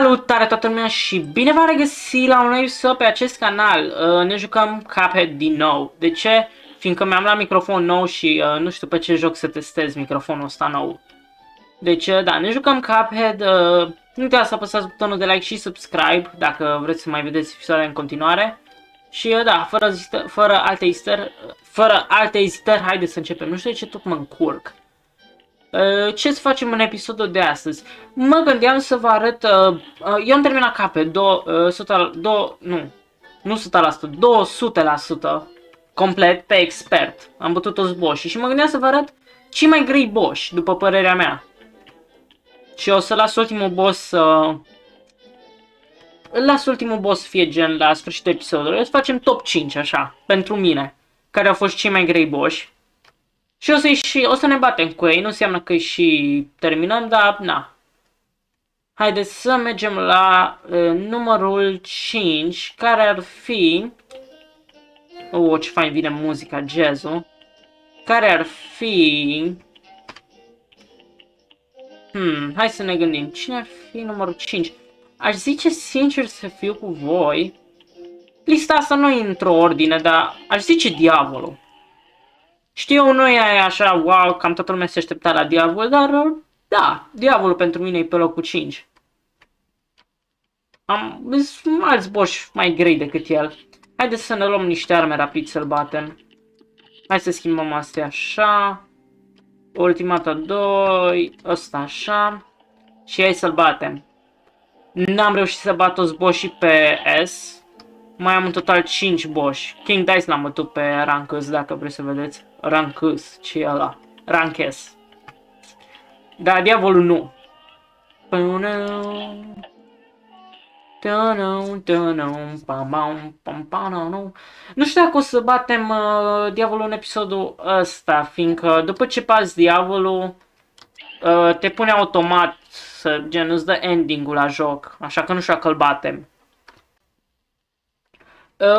Salutare toată lumea și bine v-am regăsit la un nou episod pe acest canal. Ne jucăm Cuphead din nou. De ce? Fiindcă mi-am luat microfon nou și nu știu pe ce joc să testez microfonul ăsta nou. Deci, da, ne jucăm Cuphead. Nu uitați să apăsați butonul de like și subscribe dacă vreți să mai vedeți episoade în continuare. Și da, fără alte ezitări, haideți să începem. Nu știu de ce tot mă încurc. Ce să facem în episodul de astăzi? Mă gândeam să vă arăt, eu am terminat Cuphead, 200% complet pe expert. Am bătut toți boșii și mă gândeam să vă arăt cei mai grei boși, după părerea mea. Și o să las ultimul boss, să fie gen la sfârșitul episodului. O să facem top 5 așa, pentru mine, care au fost cei mai grei boși. Și o să ne batem cu ei, nu înseamnă că și terminăm, dar na. Haideți să mergem la numărul 5, care ar fi... ce fain vine muzica, jazz-ul. Care ar fi... hai să ne gândim, cine ar fi numărul 5? Aș zice sincer să fiu cu voi. Lista asta nu e într-o ordine, dar aș zice Diavolul. Știu, nu e așa, wow, cam toată lumea se aștepta la Diavol, dar da, Diavolul pentru mine e pe locul 5. Sunt alți boși mai grei decât el. Haideți să ne luăm niște arme rapid să-l batem. Hai să schimbăm astea așa. Ultimata 2, ăsta așa. Și hai să-l batem. N-am reușit să bat toți boșii pe S. Mai am în total 5 boși. King Dice l-am bătut pe rank S, dacă vreți să vedeți. Rank S, ce e ăla? Rank S. Da, Diavolul nu. Nu știu dacă o să batem Diavolul în episodul ăsta, fiindcă după ce bați Diavolul, te pune automat să, gen, îți dă ending-ul la joc, așa că nu știu dacă îl batem.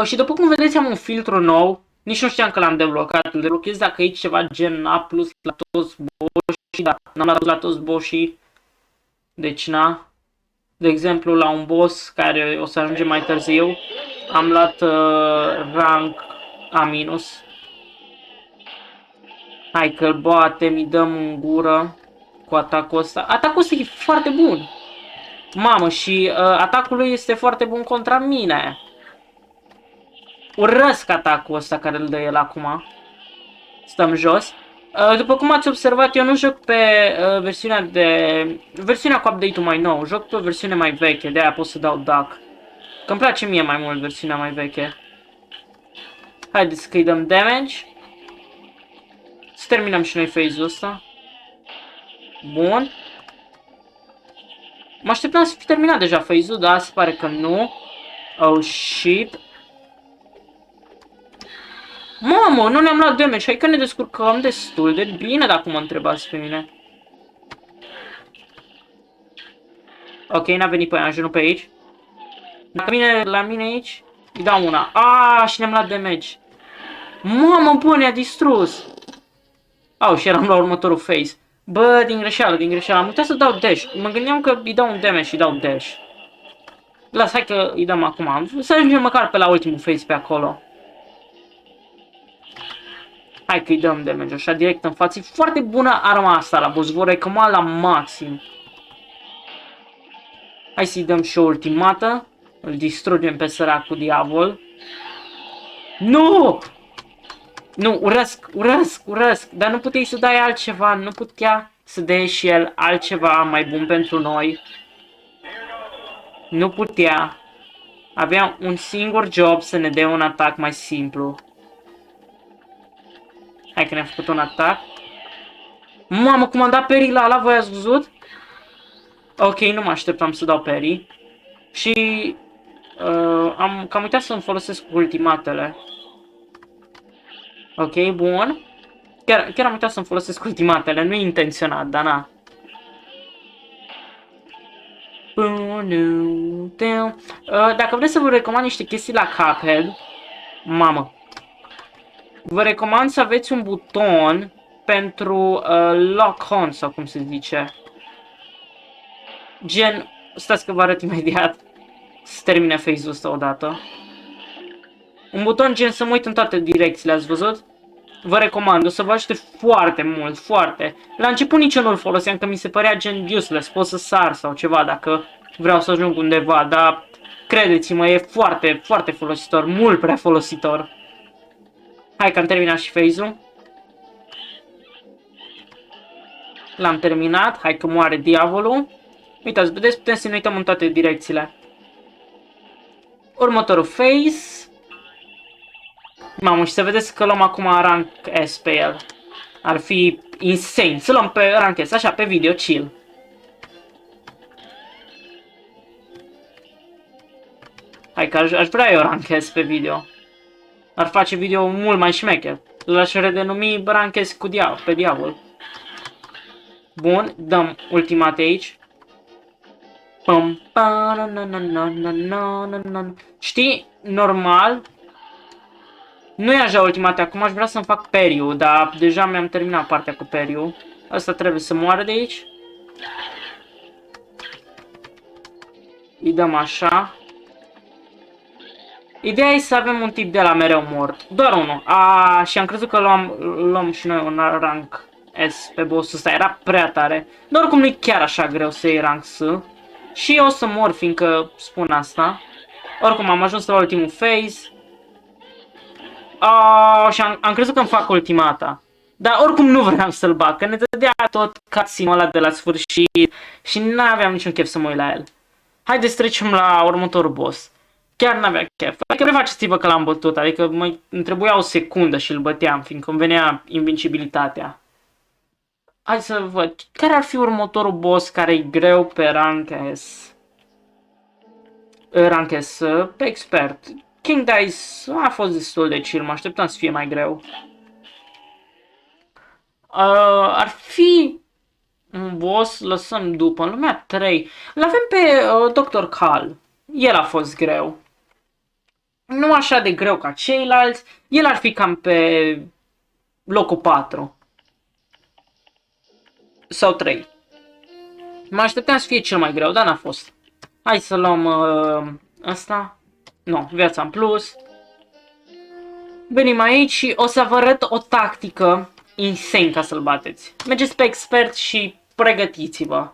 Și după cum vedeți am un filtru nou, nici nu știam că l-am deblocat, îl deblochez dacă e ceva gen A+ la toți boșii, dar n-am luat la toți boșii, deci na. De exemplu la un boss care o să ajungem mai târziu, am luat rank A-. Hai că-l batem, îi dăm în gură cu atacul ăsta. Atacul ăsta e foarte bun. Mamă, și atacul lui este foarte bun contra mine. Urăsc atacul ăsta care îl dă el acum. Stăm jos. După cum ați observat, eu nu joc pe versiunea cu update-ul mai nou. Joc pe o versiune mai veche, de aia pot să dau duck. Că îmi place mie mai mult versiunea mai veche. Haideți că-i dăm damage. Să terminăm și noi phase-ul ăsta. Bun. Mă așteptam să fi terminat deja phase-ul, dar se pare că nu. Oh shit. Mamă, nu ne-am luat damage, hai că ne descurcăm destul de bine dacă mă întrebați pe mine. Ok, n-a venit pe aia, ajung pe aici. Dacă vine la mine aici, îi dau una. Și ne-am luat damage. Mamă, bă, ne-a distrus. Și eram la următorul phase. Bă, din greșeală, am uitat să dau dash. Mă gândeam că îi dau un damage și dau dash. Las, hai că îi dăm acum. Să ajungem măcar pe la ultimul phase pe acolo. Hai că îi dăm damage așa direct în față. E foarte bună arma asta la boss, vă recomand la maxim. Hai să-i dăm și o ultimată. Îl distrugem pe săracul Diavol. Nu! Nu, urăsc. Dar nu puteai să dai altceva. Nu putea să dea și el altceva mai bun pentru noi. Nu putea. Avea un singur job să ne dea un atac mai simplu. Hai că ne-am făcut un atac. Mamă, cum am dat parry la ăla, voi ați văzut? Ok, nu mă așteptam să dau parry. Și am cam uitat să-mi folosesc ultimatele. Ok, bun. Chiar am uitat să-mi folosesc ultimatele, nu e intenționat, dar na. Dacă vreți să vă recomand niște chestii la Cuphead, mamă, vă recomand să aveți un buton pentru lock on, sau cum se zice. Gen, Stați că vă arăt imediat. Să termine phase-ul ăsta odată. Un buton gen să mă uit în toate direcțiile, ați văzut? Vă recomand, o să vă ajute foarte mult, foarte. La început nici eu nu-l foloseam, că mi se părea gen useless, pot să sar sau ceva dacă vreau să ajung undeva, dar credeți-mă, e foarte, foarte folositor, mult prea folositor. Hai că am terminat și phase-ul. L-am terminat, hai că moare diavolul. Uitați, vedeți, putem să ne uităm în toate direcțiile. Următorul phase. Mamă, și să vedeți că luăm acum rank S pe el. Ar fi insane să luăm pe rank S, așa, pe video, chill. Hai că aș vrea eu rank S pe video. Ar face video mult mai șmecher. L-aș redenumi rank S cu pe diavol. Bun, dăm ultimate aici. Pum, pa, na, na, na, na, na, na, na. Știi, normal, nu e așa ultimate, acum aș vrea să-mi fac periu, dar deja mi-am terminat partea cu periu. Asta trebuie să moară de aici. Îi dăm așa. Ideea e să avem un tip de la mereu mort. Doar unul. Și am crezut că luăm și noi un rank S pe boss-ul ăsta. Era prea tare. Dar oricum nu e chiar așa greu să iei rank S. Și eu o să mor, fiindcă spun asta. Oricum am ajuns la ultimul phase. Și am crezut că îmi fac ultimata. Dar oricum nu vreau să-l bag, că ne dădea tot cutscene-ul ăla de la sfârșit și n-aveam niciun chef să mă uit la el. Haideți să trecem la următorul boss. Chiar n-avea chef. Adică prefaceți-vă că l-am bătut, adică îmi trebuia o secundă și îl băteam, fiindcă îmi venea invincibilitatea. Hai să văd, care ar fi următorul boss care e greu pe rank S? Rank S, pe expert. King Dice a fost destul de chill, mă așteptam să fie mai greu. Ar fi un boss, lăsăm după, în lumea 3. L-avem pe Dr. Cal. El a fost greu. Nu așa de greu ca ceilalți. El ar fi cam pe locul 4. Sau 3. Mă așteptam să fie cel mai greu, dar n-a fost. Hai să luăm asta. Nu, viața în plus. Venim aici și o să vă arăt o tactică insane ca să-l bateți. Mergeți pe expert și pregătiți-vă.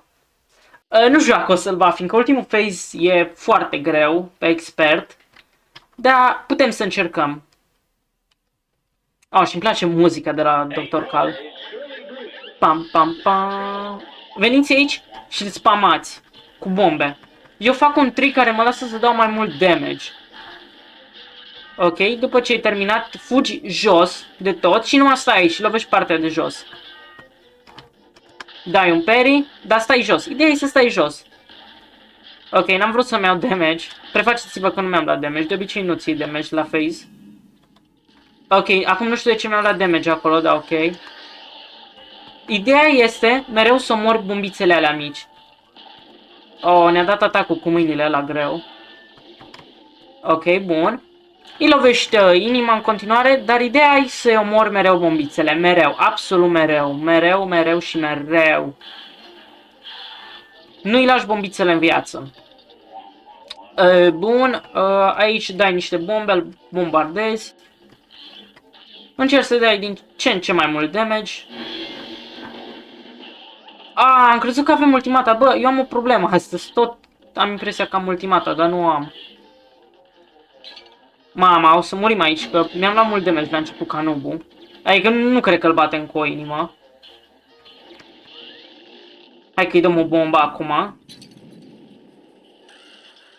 Nu știu dacă o să-l bat, fiindcă ultimul phase e foarte greu pe expert. Dar putem să încercăm. Și îmi place muzica de la Dr. Cal. Pam, pam, pam. Veniți aici și îl spamați cu bombe. Eu fac un trick care mă lasă să dau mai mult damage. Ok, după ce ai terminat, fugi jos de tot și numai stai aici și lovești partea de jos. Dai un parry, dar stai jos. Ideea e să stai jos. Ok, n-am vrut să-mi iau damage. Prefaceți-vă că nu mi-am dat damage. De obicei nu ții damage la phase. Ok, acum nu știu de ce mi-am dat damage acolo, dar ok. Ideea este mereu să omori bombițele alea mici. Ne-a dat atacul cu mâinile la greu. Ok, bun. Îi lovești inima în continuare, dar ideea e să omori mereu bombițele. Mereu, absolut mereu. Mereu, mereu și mereu. Nu-i lași bombițele în viață. Bun, aici dai niște bombe, îl bombardezi. Încerci să dai din ce în ce mai mult damage. Am crezut că avem ultimata. Bă, eu am o problemă astăzi. Tot am impresia că am ultimata, dar nu am. Mama, o să murim aici, că mi-am luat mult damage la început ca nubu. Adică nu cred că îl batem cu o inimă. Hai că-i dăm o bombă acum.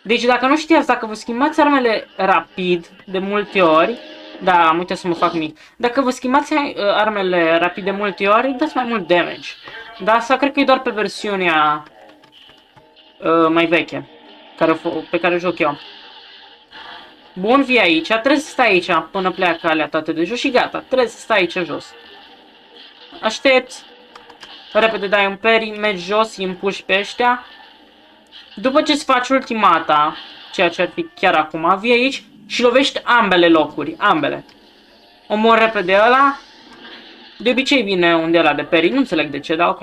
Deci dacă nu știați, dacă vă schimbați armele rapid, de multe ori... Da, am uitat să mă fac mic. Dacă vă schimbați armele rapid de multe ori, dați mai mult damage. Dar asta cred că e doar pe versiunea mai veche, pe care o joc eu. Bun, vii aici, trebuie să stai aici până pleacă alea toate de jos și gata, trebuie să stai aici jos. Aștepți, repede dai un parry, mergi jos, îi împuși pe ăștia. După ce îți faci ultimata, ceea ce ar fi chiar acum, vii aici și lovești ambele locuri, ambele. Omor repede ăla. De obicei vine unde ăla de parry, nu înțeleg de ce, dar ok.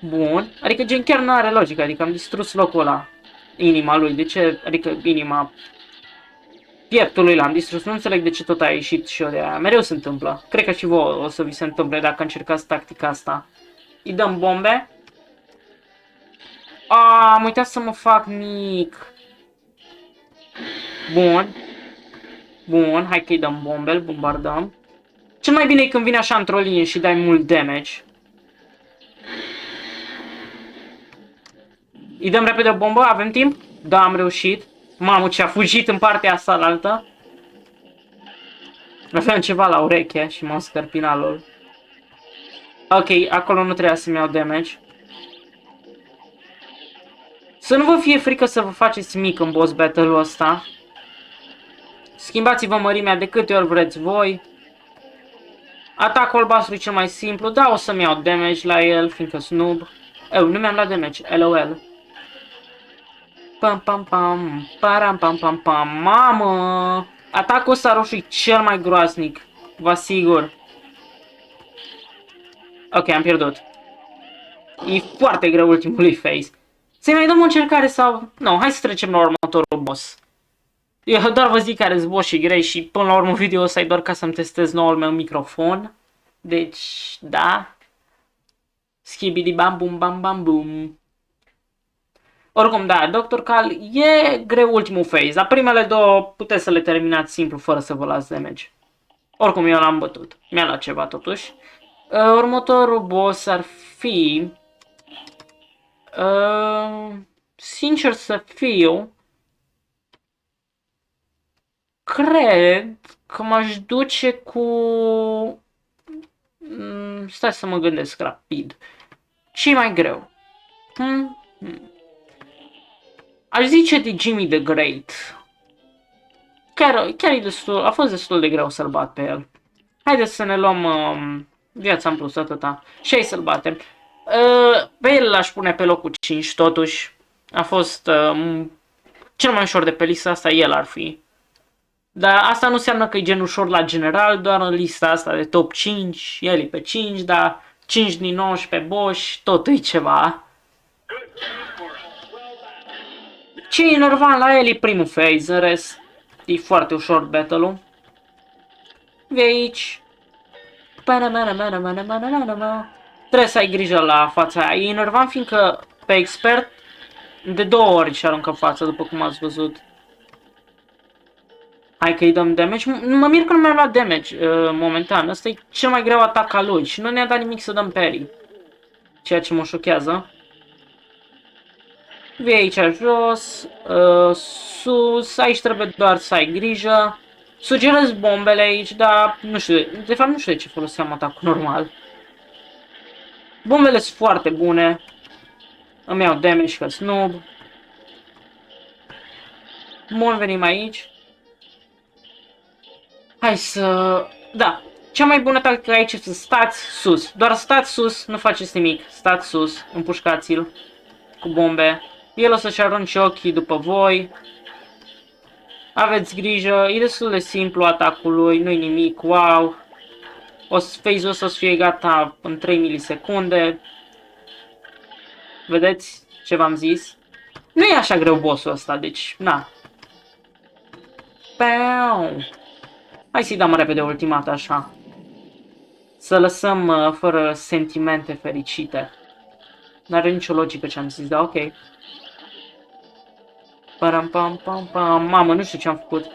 Bun. Adică gen chiar nu are logică, adică am distrus locul ăla. Inima lui, de ce? Adică inima pieptului l-am distrus, nu înțeleg de ce tot a ieșit și eu de aia. Mereu se întâmplă. Cred că și voi o să vi se întâmple dacă încercați tactica asta. Îi dăm bombe. Am uitat să mă fac mic. Bun. Bun, hai că îi dăm bombe, îl bombardăm. Cel mai bine e când vine așa într-o linie și dai mult damage. Îi dăm repede o bombă, avem timp? Da, am reușit. Mamă, ce a fugit în partea asta altă. Aveam ceva la ureche și m-am scărpinat lol. Ok, acolo nu trebuia să-mi iau damage. Să nu vă fie frică să vă faceți mic în boss battle-ul ăsta. Schimbați-vă mărimea de câte ori vreți voi. Atacul albastru e cel mai simplu, da, o să-mi iau damage la el, fiindcă snoob. Nu mi-am luat damage, LOL. Pam pam pam, param pam pam pam, mamă! Atacul ăsta roșu e cel mai groaznic, vă asigur. Ok, am pierdut. E foarte greu ultimului phase. Să-i mai dăm o încercare sau... Nu, hai să trecem la următorul boss. Eu doar vă zic care sunt boss și grei și până la urmă video ăsta e doar ca să-mi testez noul meu microfon. Deci, da. Skibidi bam bum bam bam bum. Oricum, da, Dr. Cal e greu ultimul phase, dar primele două puteți să le terminați simplu fără să vă las damage. Oricum, eu l-am bătut. Mi-a luat ceva totuși. Următorul boss ar fi... sincer să fiu... Cred că m-aș duce cu... Stai să mă gândesc rapid. Ce mai greu? Aș zice de Jimmy the Great. Chiar e destul, a fost destul de greu să-l bat pe el. Haideți să ne luăm viața în plus, atâta. Și hai să-l batem. Pe el l-aș pune pe locul 5, totuși. A fost cel mai ușor de pe lista asta, el ar fi. Dar asta nu înseamnă că e gen ușor la general, doar în lista asta de top 5, el e pe 5, dar 5 din 19 boși, tot e ceva. Ce e enervant la el e primul phase, în rest e foarte ușor battle-ul. De aici. Trebuie să ai grijă la fața aia. E enervant fiindcă pe expert de 2 ori și aruncă în față, după cum ați văzut. Hai că îi dăm damage. Mă mir că nu mi-a luat damage momentan. Ăsta e cel mai greu atac al lui și nu ne-a dat nimic să dăm parry. Ceea ce mă șochează. Vii aici jos, sus, aici trebuie doar să ai grijă. Sugerez bombele aici, dar nu știu, de fapt nu știu de ce foloseam atacul normal. Bombele sunt foarte bune. Îmi iau damage că snoob. Bun, venim aici. Hai să... Da, cea mai bună tactică aici este să stați sus. Doar stați sus, nu faceți nimic. Stați sus, împușcați-l cu bombe. El o să-și arunce ochii după voi. Aveți grijă, e destul de simplu atacul lui, nu-i nimic, wow. Phase-ul ăsta o să fie gata în 3 milisecunde. Vedeți ce v-am zis? Nu e așa greu boss-ul ăsta, deci, na. Peau. Hai să-i dăm repede ultimata așa. Să lăsăm fără sentimente fericite. N-are nicio logică ce am zis, dar ok. Param pam pam pam. Mamă, nu știu ce am făcut.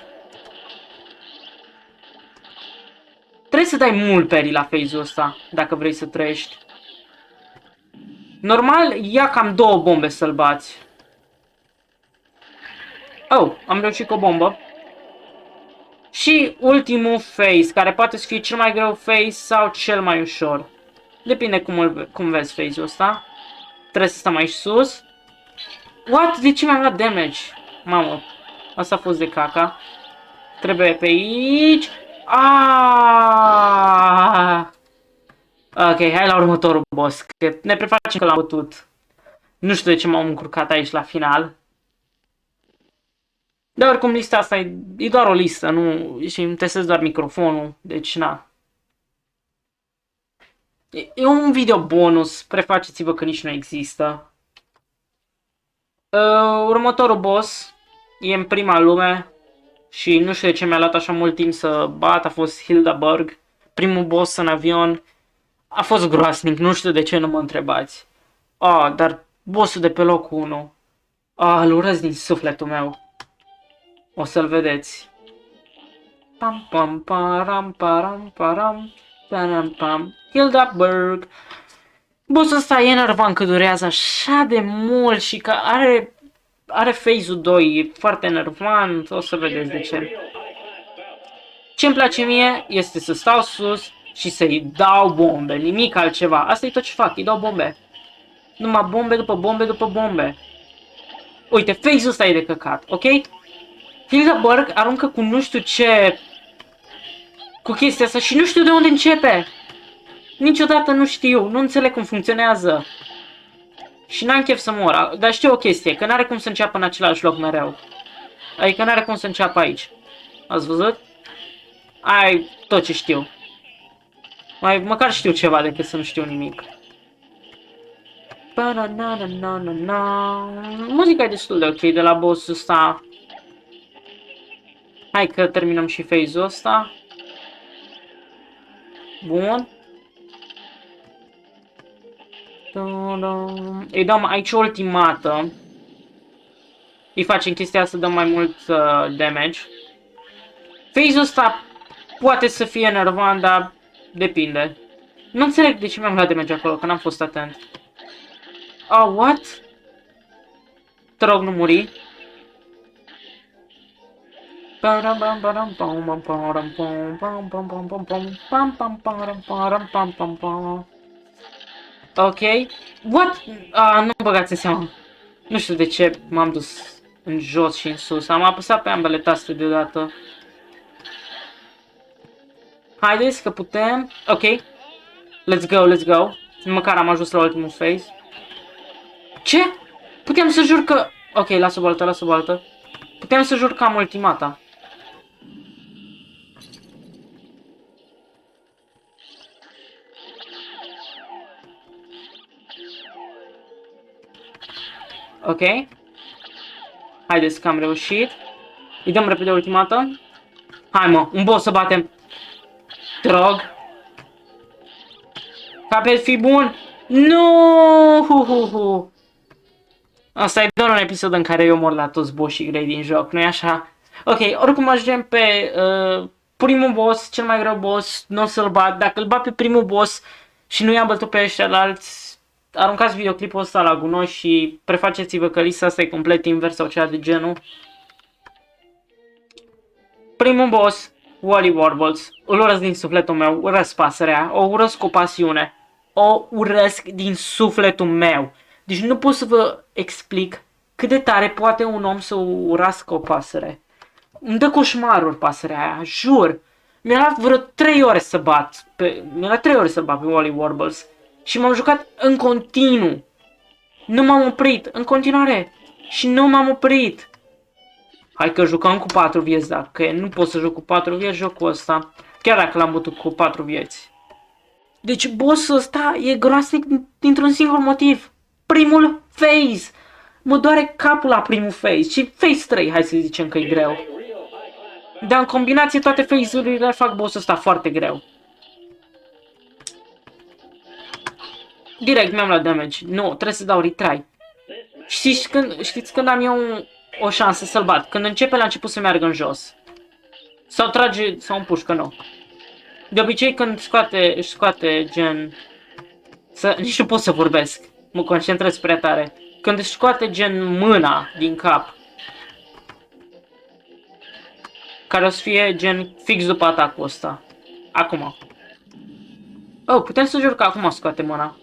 Trebuie să dai mult parry la phase-ul ăsta, dacă vrei să trăiești. Normal, ia cam 2 bombe să-l bați. Oh, am reușit cu o bombă. Și ultimul phase, care poate să fie cel mai greu phase sau cel mai ușor. Depinde cum vezi phase-ul ăsta. Trebuie să stăm aici sus. What? De ce mi-am luat damage? Mamă, asta a fost de caca. Trebuie pe aici. Ok, hai la următorul boss, că ne prefacem că l-am bătut. Nu știu de ce m-am încurcat aici la final. Dar oricum lista asta e doar o listă, nu, și îmi testez doar microfonul, deci na. E un video bonus, prefaceți-vă că nici nu există. Următorul boss e în prima lume și nu știu de ce mi-a luat așa mult timp să bat, a fost Hildaberg. Primul boss în avion a fost groasnic, nu știu de ce, nu mă întrebați. Dar bossul de pe locul 1, îl urăsc din sufletul meu. O să-l vedeți. Pam pam param param param param pam. Hildaberg. Bossul ăsta e enervant că durează așa de mult și că are phase-ul 2, e foarte enervant, o să vedeți de ce. Ce-mi place mie este să stau sus și să-i dau bombe, nimic altceva. Asta e tot ce fac, îi dau bombe. Numai bombe după bombe după bombe. Uite, phase-ul ăsta e de căcat, ok? Hildaberg aruncă cu nu știu ce... cu chestia asta și nu știu de unde începe. Niciodată nu știu, nu înțeleg cum funcționează. Și n-am chef să mor, dar știu o chestie, că n-are cum să înceapă în același loc mereu. Adică n-are cum să înceapă aici. Ați văzut? Ai tot ce știu. Măcar știu ceva decât să nu știu nimic. Muzica e destul de ok de la boss-ul ăsta. Hai că terminăm și phase-ul ăsta. Bun. Îi dăm aici ultimată. Îi facem chestia să dăm mai mult damage. Phase-ul ăsta poate să fie enervant, dar depinde. Nu înțeleg de ce mi-am luat damage acolo, că n-am fost atent. What? Te rog, nu muri. Ok. What? Nu băgați în seama. Nu știu de ce m-am dus în jos și în sus. Am apăsat pe ambele taste deodată. Haideți că putem. Ok. Let's go, let's go. Măcar am ajuns la ultimul phase. Ce? Putem să jur că... Ok, las o baltă, las o baltă. Putem să jur că am ultimata. Ok. Haideți că am reușit. Îi dăm repede ultimata. Hai mă, un boss să batem. Te rog. Capet, fi bun. Nu! Asta e doar un episod în care eu mor la toți bossii grei din joc, nu-i așa? Ok, oricum ajungem pe primul boss, cel mai greu boss, nu o să-l bat. Dacă îl bat pe primul boss și nu i-am bătut pe ăștialalți, aruncați videoclipul ăsta la gunoi și prefaceți-vă că lista asta e complet invers sau cea de genul. Primul boss, Wally Warbles, îl urăsc din sufletul meu, urăsc pasărea, o urăsc cu pasiune, o urăsc din sufletul meu. Deci nu pot să vă explic cât de tare poate un om să urască o pasăre. Îmi dă coșmaruri pasărea aia, jur. Mi-a luat vreo 3 ore să bat pe Wally Warbles și m-am jucat în continuu. Nu m-am oprit, în continuare. Și nu m-am oprit. Hai că jucăm cu 4 vieți, dacă nu pot să joc cu 4 vieți, jocul ăsta. Chiar dacă l-am bătut cu 4 vieți. Deci bossul ăsta e groasnic dintr-un singur motiv. Primul phase. Mă doare capul la primul phase. Și phase 3, hai să zicem că e greu. Dar în combinație toate phase-urile fac bossul ăsta foarte greu. Direct mi-am luat damage. Nu, trebuie să dau retry. Știți când am eu o șansă să-l bat? Când începe la început să meargă în jos. Sau trage, sau împușcă, nu. De obicei când își scoate gen... Nici nu pot să vorbesc. Mă concentrez prea tare. Când își scoate gen mâna din cap. Care o să fie gen fix după atacul ăsta. Acum. Oh, putem să jur că acum scoate mâna.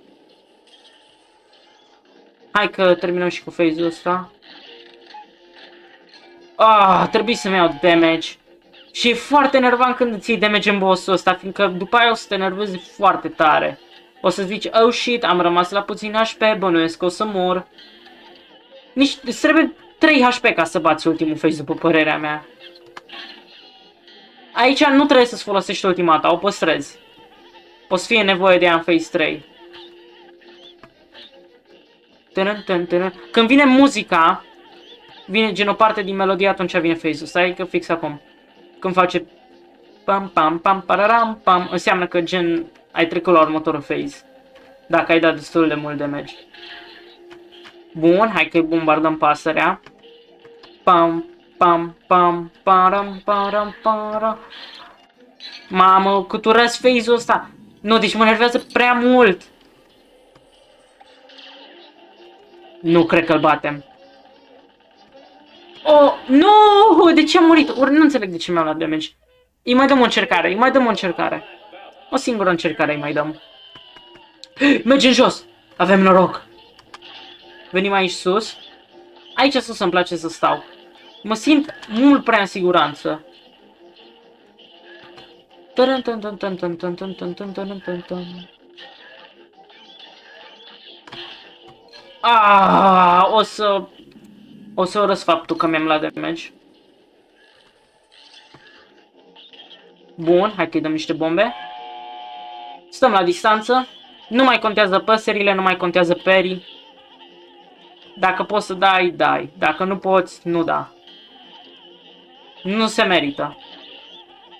Hai că terminăm și cu phase-ul ăsta. Trebuie să-mi iau damage. Și e foarte enervant când îți iei damage în boss-ul ăsta, fiindcă după aia o să te enervezi foarte tare. O să zici, oh shit, am rămas la puțin HP, bănuiesc că o să mor. Îți trebuie 3 HP ca să bați ultimul phase, după părerea mea. Aici nu trebuie să-ți folosești ultimata, o păstrezi. O să fie nevoie de ea în Phase 3. Când vine muzica, vine gen o parte din melodie, atunci vine Phase-ul. Stai că fix acum. Când face pam pam pam pararam pam, înseamnă că gen ai trecut la următorul phase. Dacă ai dat destul de mult damage. Bun, hai că bombardăm pasărea. Pam pam pam param param param. Mamă, cât urăsc phase-ul ăsta. Nu, deci mă nervează prea mult. Nu cred că-l batem. Oh, nu! De ce am murit? Ori nu înțeleg de ce mi-am luat damage. Îi mai dăm o încercare, îi mai dăm o încercare. O singură încercare îi mai dăm. Mergem jos! Avem noroc! Venim aici sus. Aici sus îmi place să stau. Mă simt mult prea în siguranță. O să urăsc faptul că mi-am luat damage. Bun, hai că-i dăm niște bombe. Stăm la distanță. Nu mai contează păsările, nu mai contează perii. Dacă poți să dai, dai. Dacă nu poți, nu da. Nu se merită.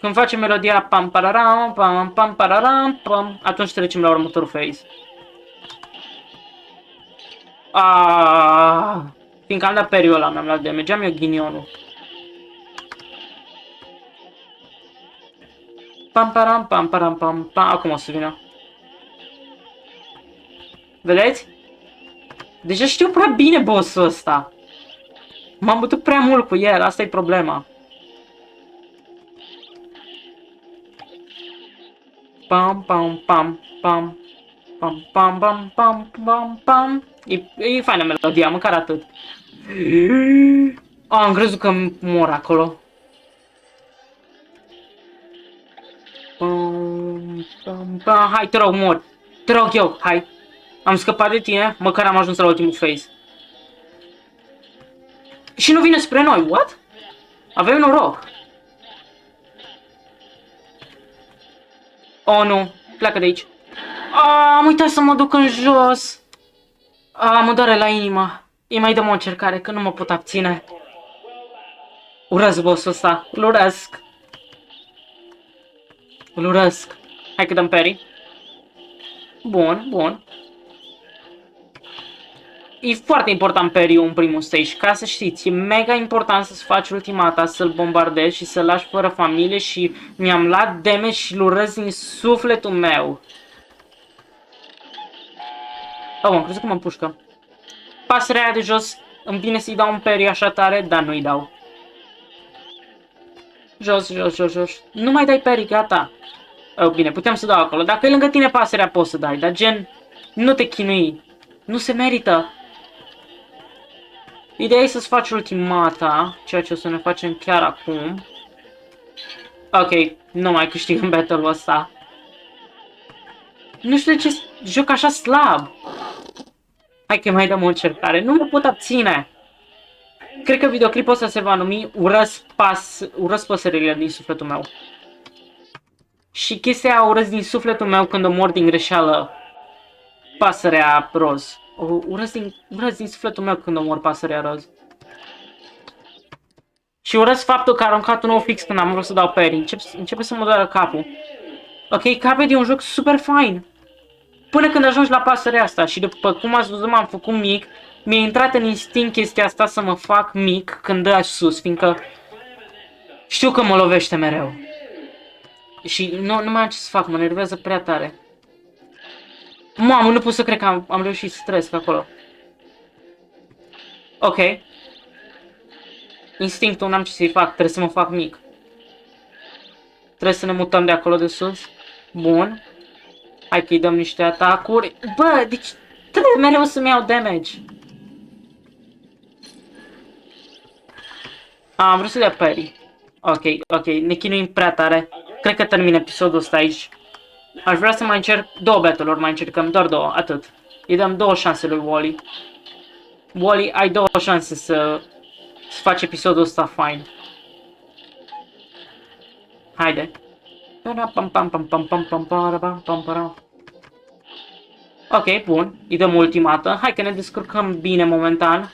Când facem melodia pam pararam, pam pam pararam, pam, atunci trecem la următorul phase. Fiindcă am dat periul ăla, mi-am luat damage, am eu ghinionul. Pam param pam param pam pam, acum o să vină. Vedeți? Deja știu prea bine boss-ul ăsta. M-am bătut prea mult cu el, asta e problema. Pam pam pam pam pam pam pam pam pam pam. E faină melodia, măcar atât. Am crezut că mor acolo. Pam pam pam. Hai, te rog, mor. Te rog eu, hai. Am scăpat de tine, măcar am ajuns la ultimul phase. Și nu vine spre noi, what? Avem noroc. Oh, nu. Pleacă de aici. Am uitat să mă duc în jos. Mă doare la inimă. Îi mai dăm o încercare, că nu mă pot abține. Urăsc boss-ul ăsta. Îl urăsc. Îl urăsc. Hai că dăm parry. Bun, bun. E foarte important parry-ul în primul stage, ca să știți, e mega important să-ți faci ultimata, să-l bombardezi și să-l lași fără familie și mi-am luat damage și-l urăsc din sufletul meu. Am crezut că mă împușcă. Pasărea aia de jos, îmi vine să-i dau un parry așa tare, dar nu-i dau. Jos, jos, jos, jos. Nu mai dai parry, gata. Bine, putem să dau acolo. Dacă e lângă tine pasărea, poți să dai, dar gen, nu te chinui. Nu se merită. Ideea e să-ți faci ultimata, ceea ce o să ne facem chiar acum. Ok, nu mai câștigăm battle-ul ăsta. Nu știu de ce joc așa slab. Hai că mai dăm o încercare. Nu mă pot abține. Cred că videoclipul ăsta se va numi Urăsc păsările din sufletul meu. Și chestia aia urăsc din sufletul meu când o mor din greșeală pasărea roz. Urăsc din sufletul meu când omor pasărea roz. Și urăsc faptul că a aruncat un nou fix când am vrut să dau parry. Începe să mă doară capul. Ok, Cuphead e un joc super fain. Până când ajungi la pasărea asta. Și după cum ați văzut, m-am făcut mic. Mi-a intrat în instinct chestia asta să mă fac mic când dă sus. Fiindcă știu că mă lovește mereu. Și nu mai am ce să fac, mă nervează prea tare. Mamă, nu pot să cred că am reușit să trăiesc acolo. Ok. Instinctul, n-am ce să-i fac, trebuie să mă fac mic. Trebuie să ne mutăm de acolo de sus. Bun. Hai că-i dăm niște atacuri. Bă, deci trebuie mereu să-mi iau damage. Am vrut să dea parry. Ok, ne chinuim prea tare. Cred că termin episodul ăsta aici. Aș vrea să mai încerc 2 battle-uri, mai încercăm doar 2, atât. Îi dăm 2 șanse lui Wally. Wally, ai 2 șanse să faci episodul ăsta fain. Haide. Ok, bun. Îi dăm ultimată. Hai că ne descurcăm bine momentan.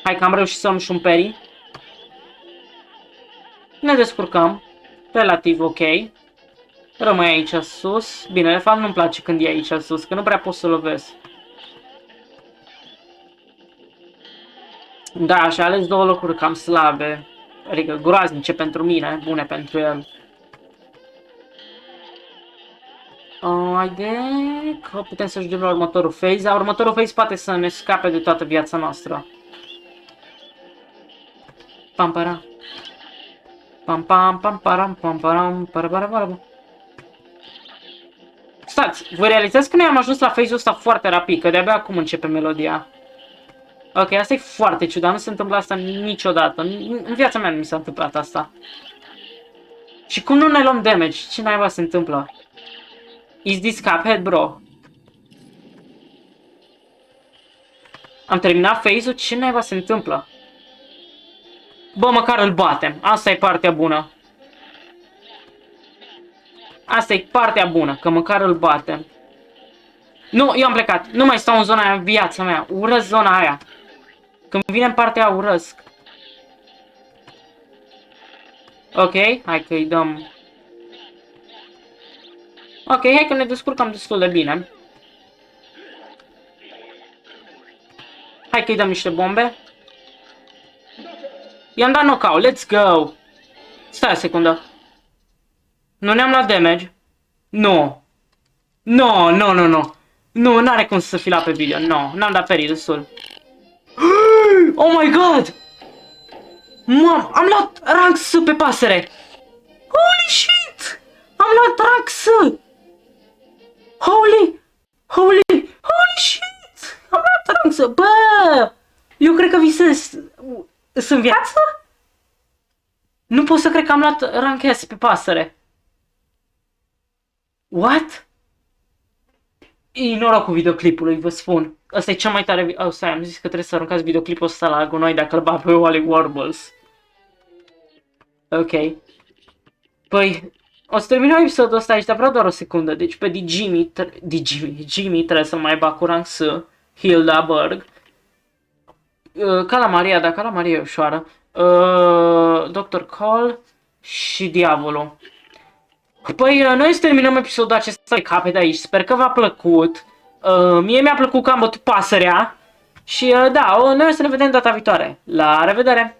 Hai că am reușit să am și un peri. Ne descurcăm. Relativ ok. Rămâi aici sus. Bine, de fapt nu-mi place când e aici sus, că nu prea pot să lovesc. Da, și ales două locuri cam slabe. Adică groaznice pentru mine, bune pentru el. Haide că putem să ajungem la următorul phase. Dar următorul phase poate să ne scape de toată viața noastră. Pampara. Pam pam pam param pam param parabarabara. Stați, vă realizați că noi am ajuns la phase-ul ăsta foarte rapid, că de-abia acum începe melodia. Ok, asta e foarte ciudat, nu se întâmplă asta niciodată. În viața mea nu mi s-a întâmplat asta. Și cum nu ne luăm damage? Ce naiba se întâmplă? Is this Cuphead, bro? Am terminat phase-ul? Ce naiba se întâmplă? Bă, măcar îl batem. Asta e partea bună. Asta e partea bună, că măcar îl batem. Nu, eu am plecat. Nu mai stau în zona aia în viața mea. Urăsc zona aia. Când vine în partea aia, urăsc. Ok, hai că îi dăm... Ok, hai că ne descurcăm destul de bine. Hai că îi dăm niște bombe. I-am dat knockout, let's go! Stai o secundă. Nu ne-am luat damage? Nu. Nu, nu, nu, nu. Nu, n-are cum să fi luat pe video. Nu, n-am dat perii destul. Oh my god! Mam, am luat rank S pe pasăre! Holy shit! Am luat rank S! Holy shit! Am luat rank S! Bă! Eu cred că visez... Sunt în viață? Nu pot să cred că am luat rank S pe pasăre. What? E noroc cu videoclipului, vă spun. Asta e cea mai tare... Oh, stai, am zis că trebuie să aruncați videoclipul ăsta la gunoi dacă îl bat pe Wally Warbles. Ok. Păi, o să terminăm episodul ăsta aici, dar vreau doar o secundă. Deci pe Jimmy trebuie să mai bag cu rank S. Hilda Berg. Calamaria, da, Calamaria e ușoară. Dr. Cole și Diavolul. Păi, noi să terminăm episodul acesta de Cuphead aici. Sper că v-a plăcut. Mie mi-a plăcut că am bătut pasărea. Și da, noi o să ne vedem data viitoare. La revedere!